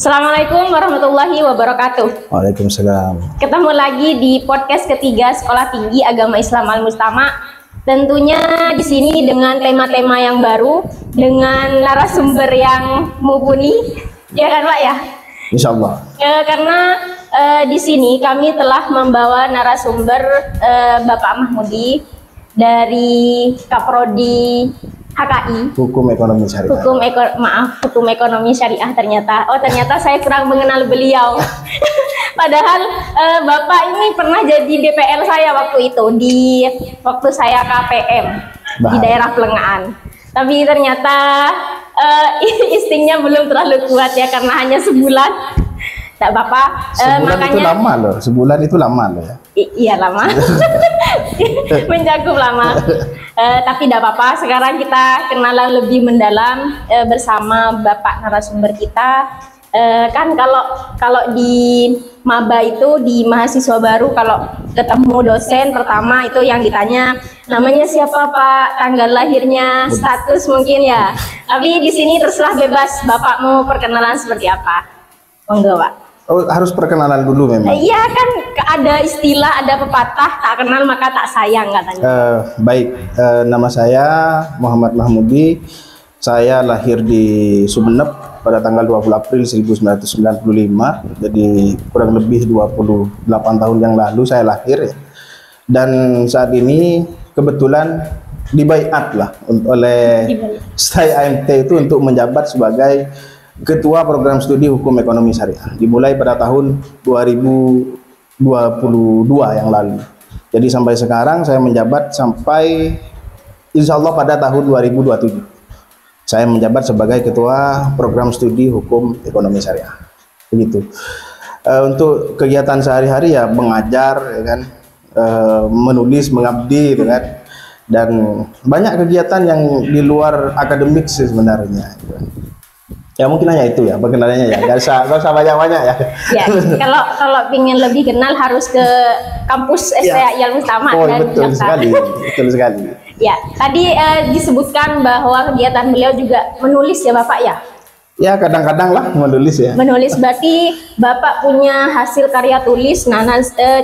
Assalamualaikum warahmatullahi wabarakatuh. Waalaikumsalam. Ketemu lagi di podcast ketiga Sekolah Tinggi Agama Islam Al-Mustama. Tentunya di sini dengan tema-tema yang baru, dengan narasumber yang mumpuni, ya kan Pak ya? Insya Allah. Karena di sini kami telah membawa narasumber Bapak Mahmudi dari Kaprodi HKI. Hukum Ekonomi Syariah. Hukum Ekonomi Syariah ternyata. Oh, ternyata saya kurang mengenal beliau. Padahal Bapak ini pernah jadi DPL saya waktu itu waktu saya KPM di daerah Plengaan. Tapi ternyata instingnya belum terlalu kuat ya karena hanya sebulan. Tak Bapak. Sebulan Makanya, itu lama loh. Sebulan itu lama loh ya. Iya lama. Mencakup lama. Tapi tidak apa-apa, sekarang kita kenalan lebih mendalam bersama Bapak narasumber kita. Kan kalau di maba itu, di mahasiswa baru, kalau ketemu dosen pertama itu yang ditanya namanya siapa Pak, tanggal lahirnya, status mungkin ya. Tapi di sini terserah bebas, Bapak mau perkenalan seperti apa? Monggo Pak. Oh, harus perkenalan dulu memang. Iya kan ada istilah, ada pepatah, tak kenal maka tak sayang katanya. Baik, nama saya Muhammad Mahmudi. Saya lahir di Sumeneb pada tanggal 20 April 1995. Jadi kurang lebih 28 tahun yang lalu saya lahir ya. Dan saat ini kebetulan dibaiat lah oleh saya AMT itu untuk menjabat sebagai Ketua Program Studi Hukum Ekonomi Syariah, dimulai pada tahun 2022 yang lalu. Jadi sampai sekarang saya menjabat sampai insya Allah pada tahun 2027. Saya menjabat sebagai Ketua Program Studi Hukum Ekonomi Syariah. Begitu. Untuk kegiatan sehari-hari ya mengajar, ya kan, menulis, mengabdi, gitu kan. Dan banyak kegiatan yang di luar akademik sih sebenarnya. Gitu. Ya mungkin hanya itu ya perkenalannya ya, nggak usah banyak-banyak ya. Ya kalau ingin lebih kenal harus ke kampus STAI Al-Mustama. Oh betul sekali, betul sekali. Ya tadi disebutkan bahwa kegiatan beliau juga menulis ya Bapak ya. Ya kadang-kadang lah menulis ya. Menulis berarti Bapak punya hasil karya tulis. Nah,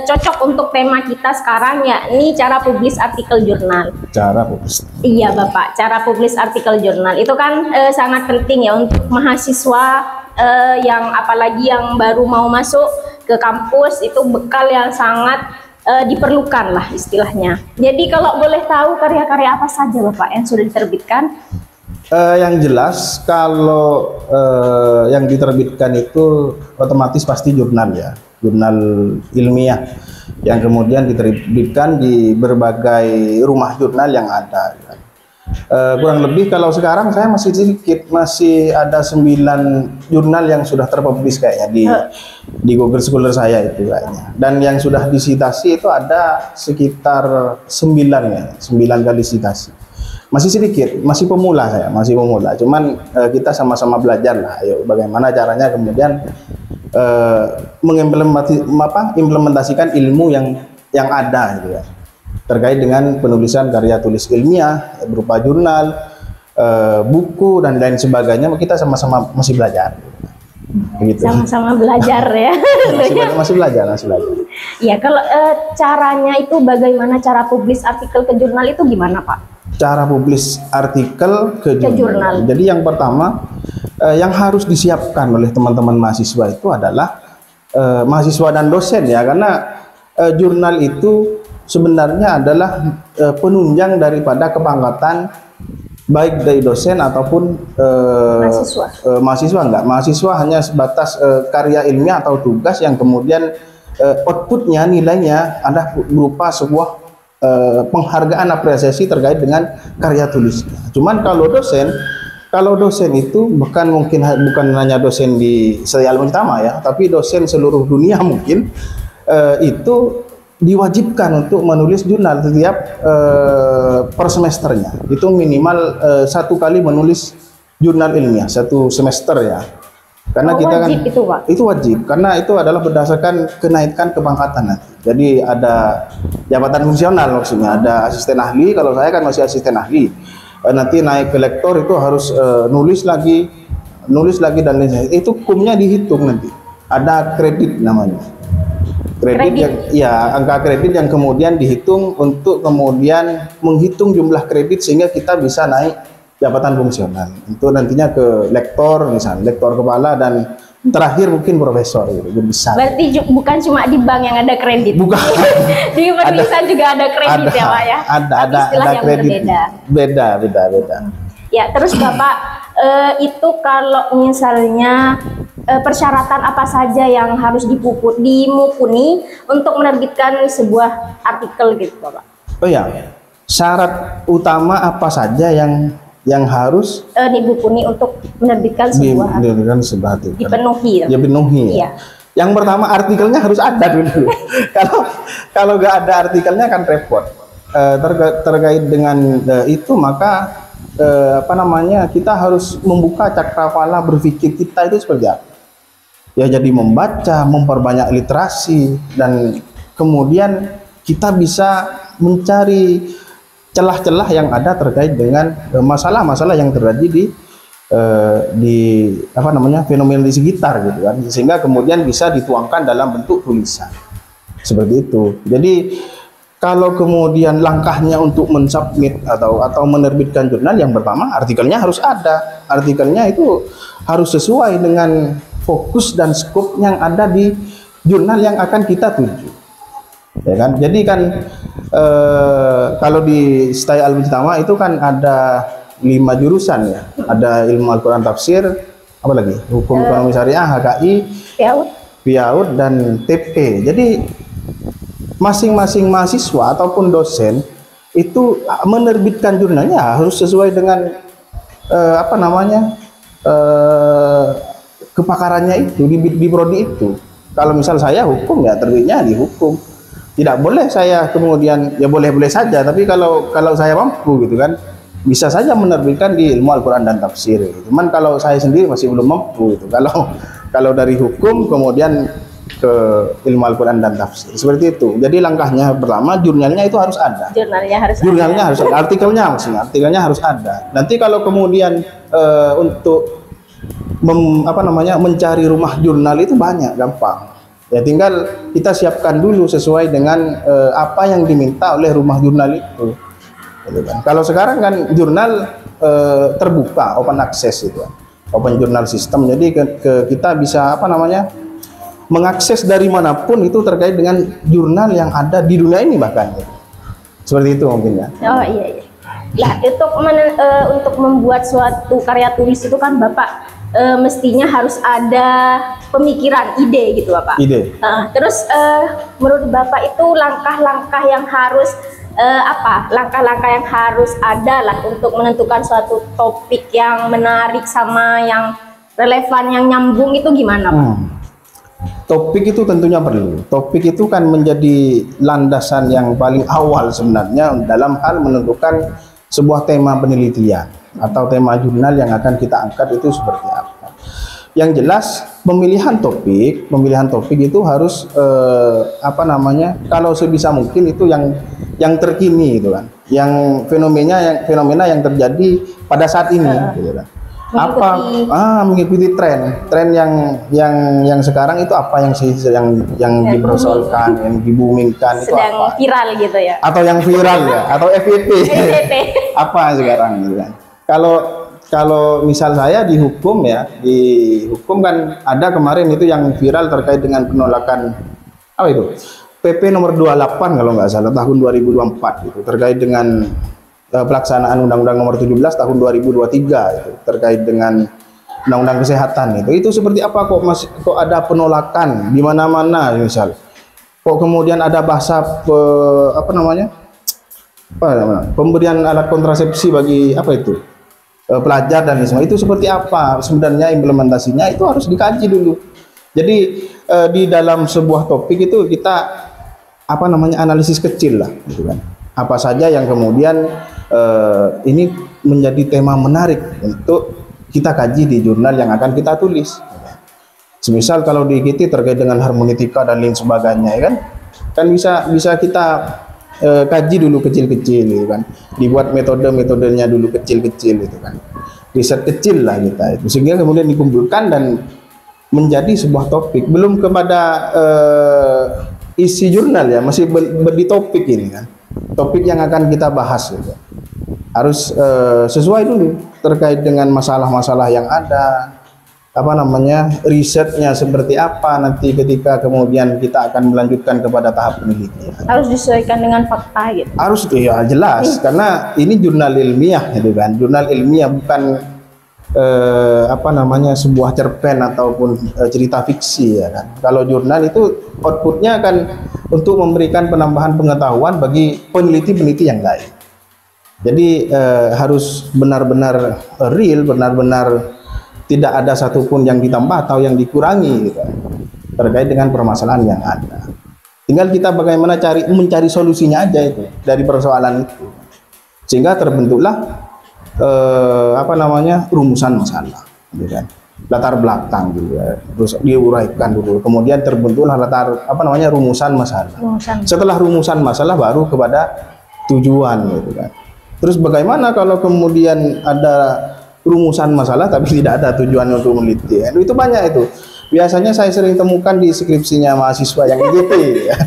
cocok untuk tema kita sekarang yakni cara publis artikel jurnal. Cara publis. Iya Bapak, cara publis artikel jurnal itu kan sangat penting ya untuk mahasiswa yang apalagi yang baru mau masuk ke kampus, itu bekal yang sangat diperlukan lah istilahnya. Jadi kalau boleh tahu karya-karya apa saja Bapak yang sudah diterbitkan? Yang jelas kalau yang diterbitkan itu otomatis pasti jurnal ya, jurnal ilmiah yang kemudian diterbitkan di berbagai rumah jurnal yang ada. Kurang lebih kalau sekarang saya masih sedikit, masih ada 9 jurnal yang sudah terpublish kayaknya di Google Scholar saya itu kayaknya. Dan yang sudah disitasi itu ada sekitar 9 ya, 9 kali citasi. Masih sedikit, masih pemula saya, masih pemula. Cuman kita sama-sama belajar lah, ayo bagaimana caranya kemudian mengimplementasikan ilmu yang ada gitu ya. Terkait dengan penulisan karya tulis ilmiah berupa jurnal, buku dan lain sebagainya, kita sama-sama masih belajar. Begitu. Sama-sama belajar ya. masih belajar. Ya kalau caranya itu bagaimana cara publis artikel ke jurnal itu gimana Pak? Cara publis artikel ke jurnal. Jadi yang pertama yang harus disiapkan oleh teman-teman mahasiswa itu adalah mahasiswa dan dosen ya, karena jurnal itu sebenarnya adalah penunjang daripada kepangkatan baik dari dosen ataupun mahasiswa enggak. Mahasiswa hanya sebatas karya ilmiah atau tugas yang kemudian outputnya, nilainya adalah berupa sebuah penghargaan apresiasi terkait dengan karya tulis. Cuman kalau dosen itu bukan hanya dosen di STAI Al-Mustama ya, tapi dosen seluruh dunia mungkin itu diwajibkan untuk menulis jurnal setiap per semesternya. Itu minimal 1 kali menulis jurnal ilmiah 1 semester ya. Karena kita wajib kan itu, Pak? Itu wajib karena itu adalah berdasarkan kenaikan kepangkatan nanti. Jadi ada jabatan fungsional maksudnya, ada asisten ahli. Kalau saya kan masih asisten ahli. Nanti naik ke lektor itu harus nulis lagi nulis lagi dan lain sebagainya. Itu kumnya dihitung nanti. Ada kredit namanya. Kredit yang ya angka kredit yang kemudian dihitung untuk kemudian menghitung jumlah kredit sehingga kita bisa naik jabatan fungsional. Itu nantinya ke lektor misalnya, lektor kepala dan terakhir mungkin profesor gitu, bisa. Berarti bukan cuma di bank yang ada kredit. Bukan. Di penulisan juga ada kredit ya Pak ya. Ada yang kredit. Beda. Ya, terus Bapak itu kalau misalnya persyaratan apa saja yang harus dimupuni untuk menerbitkan sebuah artikel gitu Bapak? Oh ya, syarat utama apa saja yang harus dimupuni untuk menerbitkan sebuah artikel? Dipenuhi. Ya, dipenuhi. Iya. Yang pertama artikelnya harus ada dulu. kalau nggak ada artikelnya kan repot. Terkait dengan itu maka kita harus membuka cakrawala berpikir kita itu seperti apa. Ya jadi membaca, memperbanyak literasi, dan kemudian kita bisa mencari celah-celah yang ada terkait dengan masalah-masalah yang terjadi di fenomena di sekitar gitu kan, sehingga kemudian bisa dituangkan dalam bentuk tulisan seperti itu. Jadi kalau kemudian langkahnya untuk mensubmit atau menerbitkan jurnal, yang pertama artikelnya harus ada. Artikelnya itu harus sesuai dengan fokus dan skop yang ada di jurnal yang akan kita tuju. Ya kan? Jadi kan kalau di Stay Al-Mujtama itu kan ada 5 jurusan ya. Ada ilmu Al-Quran tafsir, apa lagi? Hukum ekonomi syariah, HKI, PIAUD dan TP. Jadi masing-masing mahasiswa ataupun dosen itu menerbitkan jurnalnya harus sesuai dengan kepakarannya itu di prodi itu. Kalau misal saya hukum, ya terbitnya di hukum. Tidak boleh saya kemudian, ya boleh-boleh saja, tapi kalau saya mampu gitu kan, bisa saja menerbitkan di ilmu Al-Quran dan tafsir. Cuman kalau saya sendiri masih belum mampu gitu. Kalau dari hukum kemudian ke ilmu Al-Quran dan tafsir, seperti itu. Jadi langkahnya pertama, jurnalnya itu harus ada. Jurnalnya harus ada. Artikelnya harus ada. Nanti kalau kemudian untuk mencari rumah jurnal itu banyak, gampang. Ya tinggal kita siapkan dulu sesuai dengan apa yang diminta oleh rumah jurnal itu. Gitu kan. Kalau sekarang kan jurnal terbuka, open access itu, open journal system. Jadi kita bisa mengakses dari manapun itu terkait dengan jurnal yang ada di dunia ini bahkan. Seperti itu mungkin ya. Oh iya. Lah untuk membuat suatu karya tulis itu kan Bapak mestinya harus ada pemikiran, ide gitu Bapak. Ide. Terus menurut Bapak itu langkah-langkah yang harus langkah-langkah yang harus ada lah untuk menentukan suatu topik yang menarik sama yang relevan, yang nyambung itu gimana Pak? Topik itu tentunya perlu. Topik itu kan menjadi landasan yang paling awal sebenarnya dalam hal menentukan sebuah tema penelitian atau tema jurnal yang akan kita angkat itu seperti apa. Yang jelas pemilihan topik itu harus kalau sebisa mungkin itu yang terkini itu kan, yang fenomena yang terjadi pada saat ini gitu kan. Mengikuti tren yang sekarang itu apa yang dipersoalkan, yang dibumingkan itu sedang apa? Viral gitu ya. Atau yang viral ya, atau FYP. Apa sekarang gitu kan. Kalau misal saya di hukum kan ada kemarin itu yang viral terkait dengan penolakan PP nomor 28 kalau nggak salah tahun 2024 itu terkait dengan pelaksanaan Undang-Undang nomor 17 tahun 2023 itu terkait dengan Undang-Undang Kesehatan itu seperti apa kok ada penolakan di mana-mana misal. Kok kemudian ada bahasa pemberian alat kontrasepsi bagi pelajar dan lain sebagainya. Itu seperti apa sebenarnya implementasinya, itu harus dikaji dulu. Jadi di dalam sebuah topik itu kita analisis kecil lah gitu kan. Apa saja yang kemudian ini menjadi tema menarik untuk kita kaji di jurnal yang akan kita tulis. Semisal kalau di IKT terkait dengan hermeneutika dan lain sebagainya kan bisa kita kaji dulu kecil-kecil gitu kan. Dibuat metodenya dulu kecil-kecil gitu kan. riset kecil lah kita itu, sehingga kemudian dikumpulkan dan menjadi sebuah topik. Belum kepada isi jurnal ya, masih di topik ini kan, topik yang akan kita bahas gitu. Harus sesuai dulu terkait dengan masalah-masalah yang ada, apa namanya, risetnya seperti apa nanti ketika kemudian kita akan melanjutkan kepada tahap penelitian. Harus disesuaikan dengan fakta gitu. Harus, ya jelas, karena ini jurnal ilmiah gitu kan, jurnal ilmiah bukan apa namanya, sebuah cerpen ataupun cerita fiksi ya kan. Kalau jurnal itu outputnya akan untuk memberikan penambahan pengetahuan bagi peneliti-peneliti yang lain. Jadi harus benar-benar real, benar-benar tidak ada satupun yang ditambah atau yang dikurangi gitu, terkait dengan permasalahan yang ada. Tinggal kita bagaimana mencari solusinya aja itu dari persoalan itu, sehingga terbentuklah apa namanya, rumusan masalah, gitu kan, latar belakang gitu ya, terus diuraikan dulu, kemudian terbentuklah rumusan masalah. Setelah rumusan masalah baru kepada tujuan gitu kan. Terus bagaimana kalau kemudian ada rumusan masalah tapi tidak ada tujuan untuk meneliti? Itu banyak itu. Biasanya saya sering temukan di skripsinya mahasiswa yang IGP ya.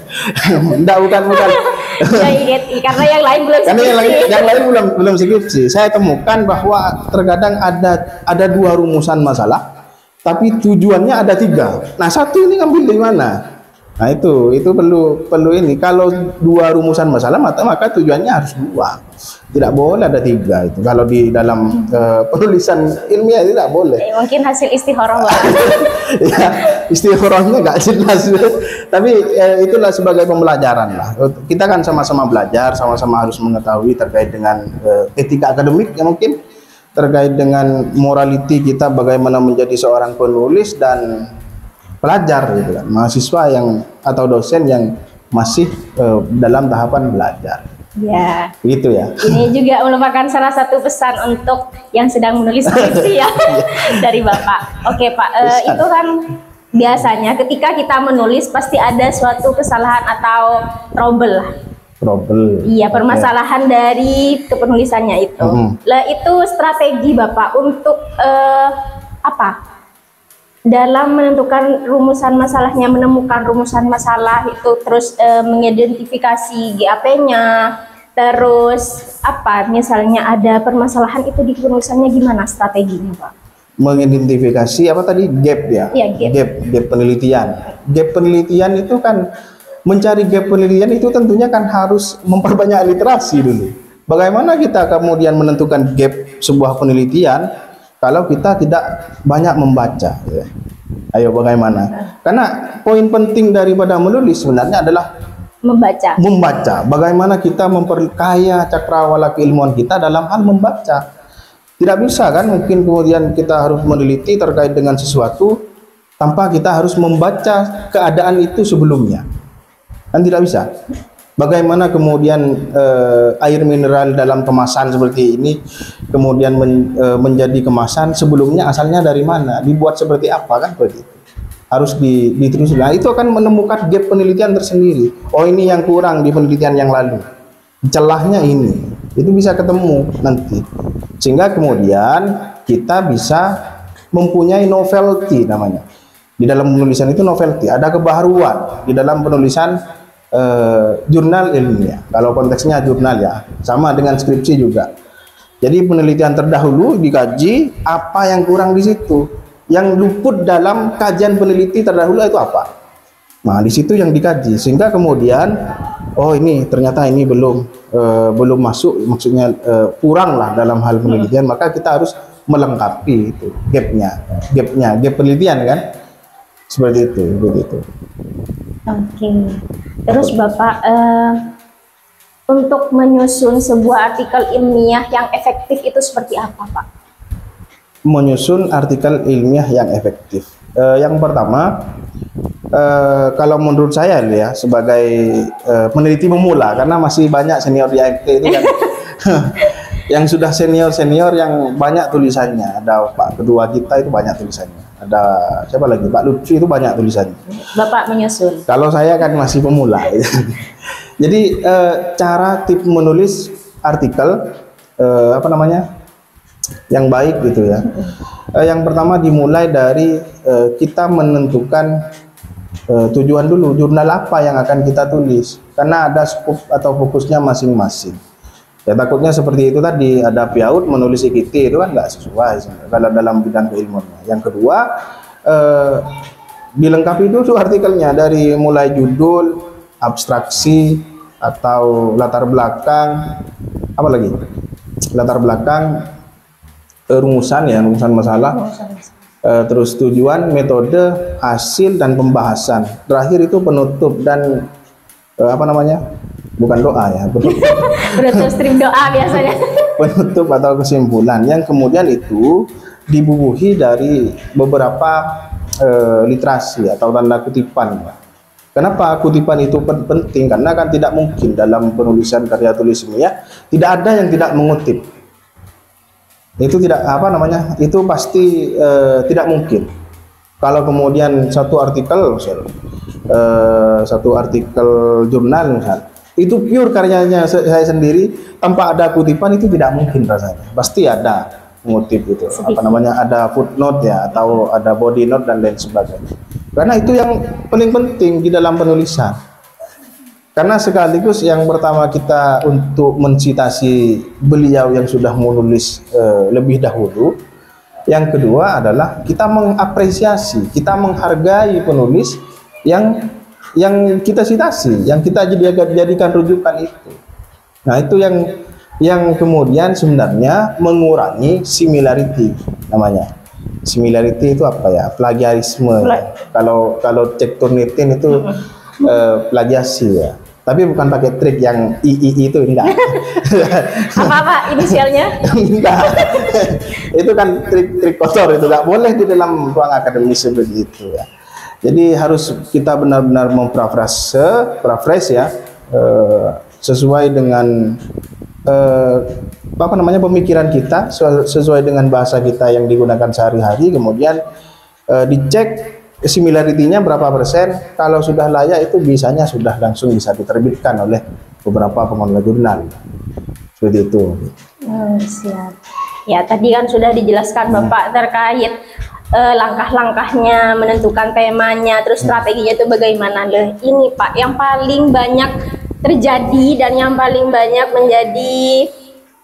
bukan. Karena yang lain belum skripsi. Yang lain belum skripsi. Saya temukan bahwa terkadang ada 2 rumusan masalah, tapi tujuannya ada 3. Nah, satu ini ngambil dari mana? Nah, itu perlu ini. Kalau 2 rumusan masalah, maka tujuannya harus 2. Tidak boleh ada 3 itu. Kalau di dalam penulisan ilmiah tidak boleh. Mungkin hasil istihoroh. Ya, istihorohnya nggak jelas. Tapi itulah sebagai pembelajaran lah. Kita kan sama-sama belajar, sama-sama harus mengetahui terkait dengan etika akademik ya, mungkin terkait dengan morality kita, bagaimana menjadi seorang penulis dan pelajar gitu kan, mahasiswa yang atau dosen yang masih dalam tahapan belajar. Ya. Gitu ya. Ini juga merupakan salah satu pesan untuk yang sedang menulis skripsi ya dari Bapak. Oke Pak, itu kan biasanya ketika kita menulis pasti ada suatu kesalahan atau trouble. Iya, permasalahan dari kepenulisannya itu. Lah itu strategi Bapak untuk apa? Dalam menentukan rumusan masalahnya, menemukan rumusan masalah itu, terus mengidentifikasi GAP-nya, terus apa, misalnya ada permasalahan itu di penulisannya, gimana strateginya Pak? Mengidentifikasi apa tadi, gap ya? Iya, gap penelitian. Gap penelitian itu kan, mencari gap penelitian itu tentunya kan harus memperbanyak literasi dulu. Bagaimana kita kemudian menentukan gap sebuah penelitian kalau kita tidak banyak membaca ya. Ayo bagaimana? Karena poin penting daripada menulis sebenarnya adalah membaca. Bagaimana kita memperkaya cakrawala keilmuan kita dalam hal membaca. Tidak bisa kan mungkin kemudian kita harus meneliti terkait dengan sesuatu tanpa kita harus membaca keadaan itu sebelumnya. Kan tidak bisa. Bagaimana kemudian air mineral dalam kemasan seperti ini kemudian menjadi kemasan, sebelumnya asalnya dari mana, dibuat seperti apa, kan seperti itu. Harus diterus. Nah, itu akan menemukan gap penelitian tersendiri. Oh, ini yang kurang di penelitian yang lalu. Celahnya ini. Itu bisa ketemu nanti. Sehingga kemudian kita bisa mempunyai novelty namanya. Di dalam penulisan itu novelty, ada kebaharuan di dalam penulisan jurnal ilmiah. Kalau konteksnya jurnal ya, sama dengan skripsi juga. Jadi penelitian terdahulu dikaji apa yang kurang di situ, yang luput dalam kajian peneliti terdahulu itu apa. Nah, di situ yang dikaji, sehingga kemudian oh ini ternyata ini belum masuk, maksudnya kurang lah dalam hal penelitian, maka kita harus melengkapi itu gap penelitian kan, seperti itu, begitu. Oke. Terus Bapak, untuk menyusun sebuah artikel ilmiah yang efektif itu seperti apa Pak? Menyusun artikel ilmiah yang efektif. Yang pertama, kalau menurut saya ya, sebagai peneliti pemula, karena masih banyak senior di AFT itu kan, yang sudah senior yang banyak tulisannya. Ada Pak Kedua kita itu banyak tulisannya. Ada siapa lagi, Pak Lutfi itu banyak tulisannya. Bapak menyusun. Kalau saya kan masih pemula. Jadi cara tip menulis artikel yang baik gitu ya. Yang pertama dimulai dari kita menentukan tujuan dulu, jurnal apa yang akan kita tulis, karena ada skop atau fokusnya masing-masing. Ya takutnya seperti itu tadi, ada PIAUD menulis IKT, itu kan nggak sesuai kalau dalam bidang keilmuan. Yang kedua, dilengkapi dulu artikelnya dari mulai judul, abstraksi atau latar belakang, apa lagi? Latar belakang, rumusan ya, rumusan masalah, terus tujuan, metode, hasil dan pembahasan. Terakhir itu penutup dan apa namanya? Bukan doa ya, Penutup strip doa biasanya. penutup atau kesimpulan yang kemudian itu dibubuhi dari beberapa literasi atau tanda kutipan. Kenapa kutipan itu penting? Karena kan tidak mungkin dalam penulisan karya tulis ilmiah tidak ada yang tidak mengutip. Itu tidak apa namanya? Itu pasti tidak mungkin. Kalau kemudian satu artikel jurnal misalnya, itu pure karyanya saya sendiri tanpa ada kutipan itu tidak mungkin rasanya. Pasti ada mengutip itu, apa namanya, ada footnote ya, atau ada body note dan lain sebagainya. Karena itu yang paling penting di dalam penulisan. Karena sekaligus yang pertama kita untuk mensitasi beliau yang sudah menulis lebih dahulu. Yang kedua adalah kita mengapresiasi, kita menghargai penulis yang kita sitasi, yang kita jadikan rujukan itu. Nah itu yang kemudian sebenarnya mengurangi similarity namanya. Similarity itu apa ya? Plagiarisme. Kalau cek Turnitin itu plagiasi ya. Tapi bukan pakai trik yang II itu, enggak. Apa inisialnya? Enggak. Itu kan trik kotor, itu enggak boleh di dalam ruang akademis seperti itu ya. Jadi harus kita benar-benar memparafrase ya, sesuai dengan apa namanya, pemikiran kita, sesuai dengan bahasa kita yang digunakan sehari-hari. Kemudian dicek similarity-nya berapa persen. Kalau sudah layak itu bisanya sudah langsung bisa diterbitkan oleh beberapa pengelola jurnal. Seperti itu. Siap. Ya tadi kan sudah dijelaskan Bapak terkait langkah-langkahnya, menentukan temanya, terus strateginya itu bagaimana. Ini Pak yang paling banyak terjadi dan yang paling banyak menjadi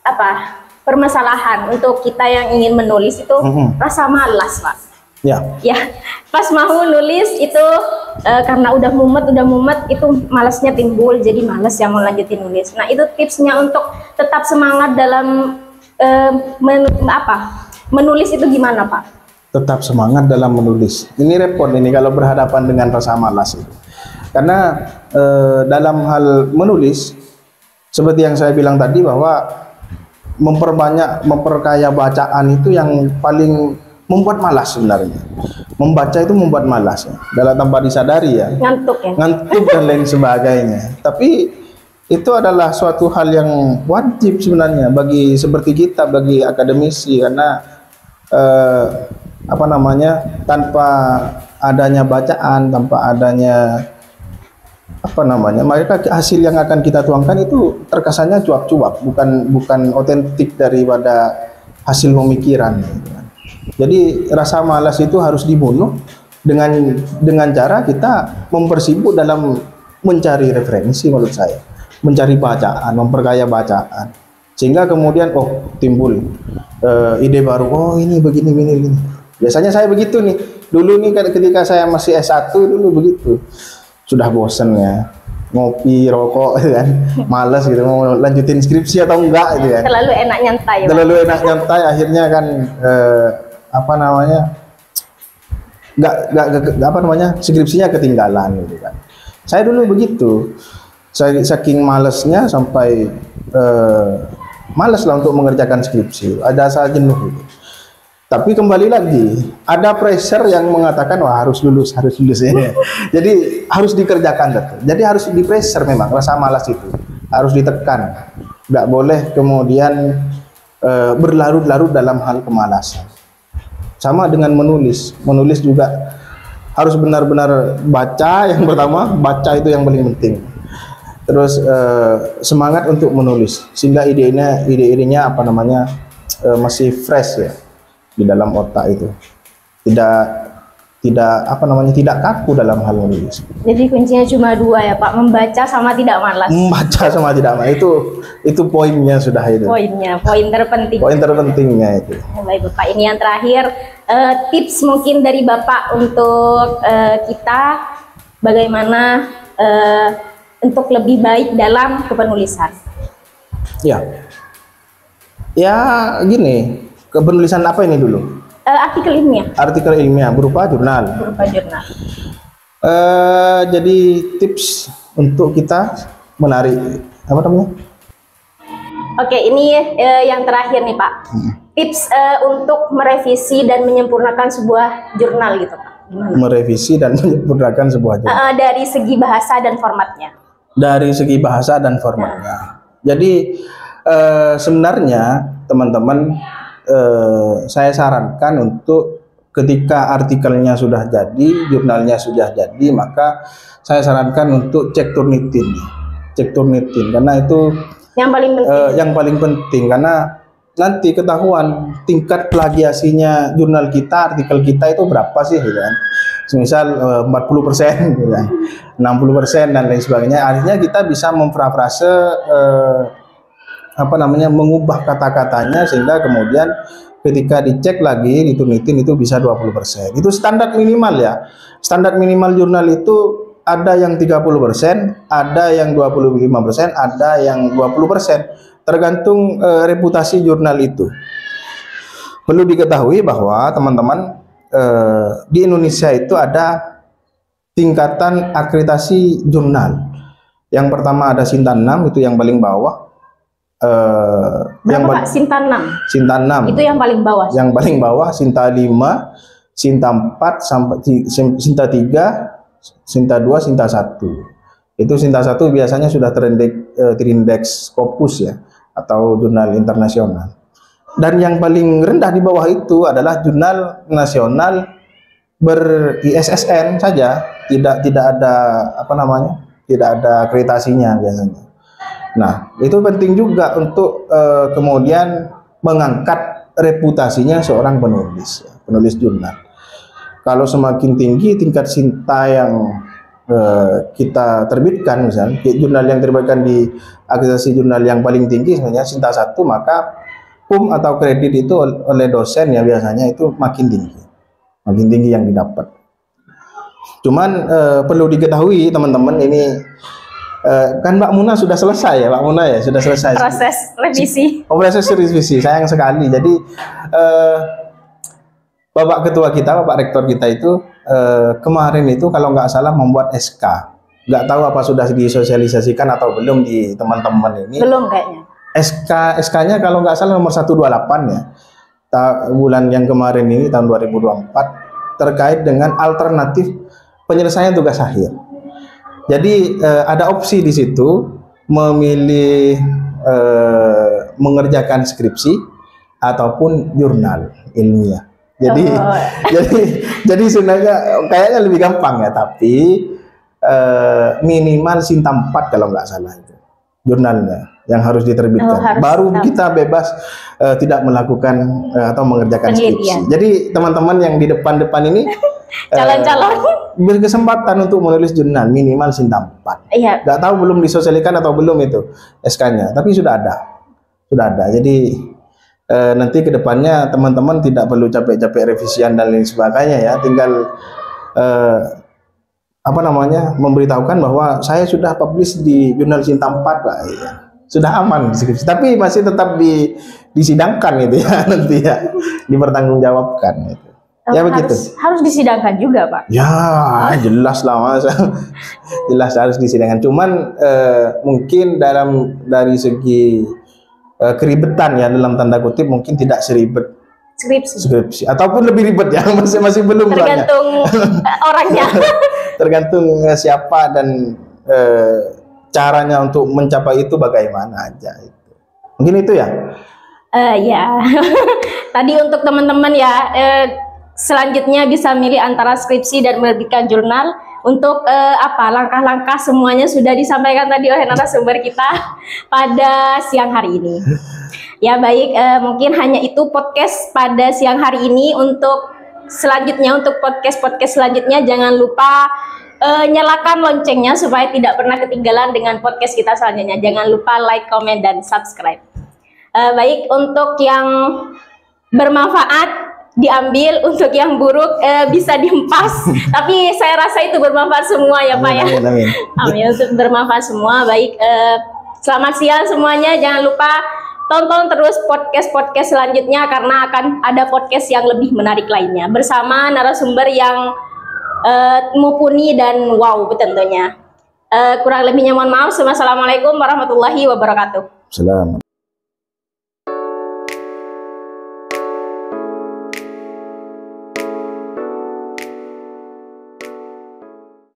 apa permasalahan untuk kita yang ingin menulis itu rasa malas Pak. Ya, pas mau nulis itu karena udah mumet itu malasnya timbul, jadi malas yang mau lanjutin nulis. Nah itu tipsnya untuk tetap semangat dalam menulis itu gimana Pak? Tetap semangat dalam menulis. Ini repot ini kalau berhadapan dengan rasa malas itu. Karena dalam hal menulis seperti yang saya bilang tadi bahwa memperkaya bacaan itu yang paling membuat malas sebenarnya. Membaca itu membuat malas ya, dalam tanpa disadari ya. Ngantuk dan lain sebagainya. Tapi itu adalah suatu hal yang wajib sebenarnya bagi seperti kita, bagi akademisi, karena apa namanya, tanpa adanya bacaan, tanpa adanya apa namanya, mereka hasil yang akan kita tuangkan itu terkesannya cuap-cuap, bukan otentik daripada hasil pemikiran. Jadi rasa malas itu harus dibunuh dengan cara kita mempersibuk dalam mencari referensi, menurut saya, mencari bacaan, memperkaya bacaan, sehingga kemudian timbul ide baru, ini begini. Biasanya saya begitu nih, dulu nih ketika saya masih S1 dulu begitu, sudah bosen ya, ngopi, rokok kan, malas gitu, mau lanjutin skripsi atau enggak gitu kan. Terlalu enak nyantai. Akhirnya kan apa namanya, skripsinya ketinggalan gitu kan. Saya dulu begitu, saya saking malesnya sampai malas lah untuk mengerjakan skripsi, ada saat jenuh gitu. Tapi kembali lagi, ada pressure yang mengatakan harus lulus ya. Jadi harus dikerjakan betul. Jadi harus di pressure, memang rasa malas itu harus ditekan. Nggak boleh kemudian berlarut-larut dalam hal kemalasan. Sama dengan menulis juga harus benar-benar baca. Yang pertama, baca itu yang paling penting. Terus semangat untuk menulis sehingga ide-idenya apa namanya masih fresh ya di dalam otak itu. Tidak apa namanya, tidak kaku dalam hal menulis. Jadi kuncinya cuma dua ya Pak, membaca sama tidak malas. Membaca sama tidak malas itu poinnya sudah itu. Poin terpenting. Poin terpentingnya itu. Baik Bapak, ini yang terakhir tips mungkin dari Bapak untuk kita bagaimana untuk lebih baik dalam kepenulisan. Ya, gini, kepenulisan apa ini dulu? Artikel ilmiah. Artikel ilmiah berupa jurnal. Jadi tips untuk kita menarik apa namanya? Oke, ini yang terakhir nih Pak. Tips untuk merevisi dan menyempurnakan sebuah jurnal gitu Pak. Gimana? Merevisi dan menyempurnakan sebuah jurnal. Dari segi bahasa dan formatnya. Dari segi bahasa dan formatnya. Jadi sebenarnya teman-teman, saya sarankan untuk ketika artikelnya sudah jadi, jurnalnya sudah jadi, maka saya sarankan untuk cek Turnitin, karena itu yang paling penting, karena nanti ketahuan tingkat plagiasinya jurnal kita, artikel kita itu berapa sih, gitu kan? Misal 40%, gitu kan? 60% dan lain sebagainya. Artinya kita bisa memparafrase mengubah kata-katanya sehingga kemudian ketika dicek lagi di Turnitin itu bisa 20%. Itu standar minimal ya. Standar minimal jurnal itu ada yang 30%, ada yang 25%, ada yang 20%. Tergantung reputasi jurnal itu. Perlu diketahui bahwa teman-teman di Indonesia itu ada tingkatan akreditasi jurnal. Yang pertama ada Sinta 6, itu yang paling bawah. Berapa Pak? Sinta 6? Sinta 6 itu yang paling bawah. Yang paling bawah Sinta 5, Sinta 4 sampai Sinta 3, Sinta 2, Sinta 1. Itu Sinta 1 biasanya sudah terindeks Scopus ya, atau jurnal internasional. Dan yang paling rendah di bawah itu adalah jurnal nasional ber-ISSN saja, tidak ada tidak ada akreditasinya biasanya. Nah, itu penting juga untuk kemudian mengangkat reputasinya seorang penulis jurnal. Kalau semakin tinggi tingkat Sinta yang kita terbitkan, misalnya jurnal yang terbitkan di akreditasi jurnal yang paling tinggi sebenarnya Sinta 1, maka PUM atau kredit itu oleh dosen ya biasanya itu makin tinggi yang didapat. Cuman perlu diketahui teman-teman, ini kan Mbak Muna sudah selesai ya, Mbak Muna ya sudah selesai proses revisi. Proses revisi, sayang sekali. Jadi Bapak Ketua kita, Bapak Rektor kita itu kemarin itu kalau nggak salah membuat SK. Nggak tahu apa sudah disosialisasikan atau belum di teman-teman ini. Belum kayaknya. SK-nya kalau nggak salah nomor 128 ya, bulan yang kemarin ini tahun 2024, terkait dengan alternatif penyelesaian tugas akhir. Jadi ada opsi di situ memilih mengerjakan skripsi ataupun jurnal ilmiah. Jadi sebenarnya kayaknya lebih gampang ya, tapi minimal Sinta 4 kalau nggak salah itu jurnalnya yang harus diterbitkan. Baru kita bebas tidak melakukan atau mengerjakan skripsi. Jadi teman-teman yang di depan-depan ini calon-calon berkesempatan untuk menulis jurnal minimal Sinta 4. Iya. Nggak tahu belum disosialisasikan atau belum itu SK-nya, tapi sudah ada. Jadi nanti kedepannya teman-teman tidak perlu capek-capek revisian dan lain sebagainya ya, tinggal memberitahukan bahwa saya sudah publish di jurnal Sinta 4 Pak. Iya. Sudah aman skripsi, tapi masih tetap disidangkan gitu ya nanti ya, dipertanggungjawabkan gitu. Ya begitu. Harus disidangkan juga Pak. Ya jelas lah Mas. Jelas harus disidangkan. Cuman mungkin dari segi keribetan ya dalam tanda kutip mungkin tidak seribet skripsi ataupun lebih ribet ya, masih belum tergantung orangnya. Tergantung siapa dan caranya untuk mencapai itu bagaimana aja itu. Mungkin itu ya. Ya. Tadi untuk teman-teman ya, selanjutnya bisa milih antara skripsi dan menerbitkan jurnal. Untuk langkah-langkah semuanya sudah disampaikan tadi oleh narasumber kita pada siang hari ini. Ya baik, mungkin hanya itu podcast pada siang hari ini. Untuk selanjutnya, untuk podcast selanjutnya jangan lupa nyalakan loncengnya supaya tidak pernah ketinggalan dengan podcast kita selanjutnya. Jangan lupa like, comment, dan subscribe. Baik, untuk yang bermanfaat diambil, untuk yang buruk bisa dihempas. Tapi saya rasa itu bermanfaat semua ya Pak ya. Amin. Amin, untuk bermanfaat semua. Baik, selamat siang semuanya. Jangan lupa tonton terus podcast selanjutnya karena akan ada podcast yang lebih menarik lainnya bersama narasumber yang mumpuni dan wow tentunya. Kurang lebihnya mohon maaf. Wassalamualaikum warahmatullahi wabarakatuh. Selamat.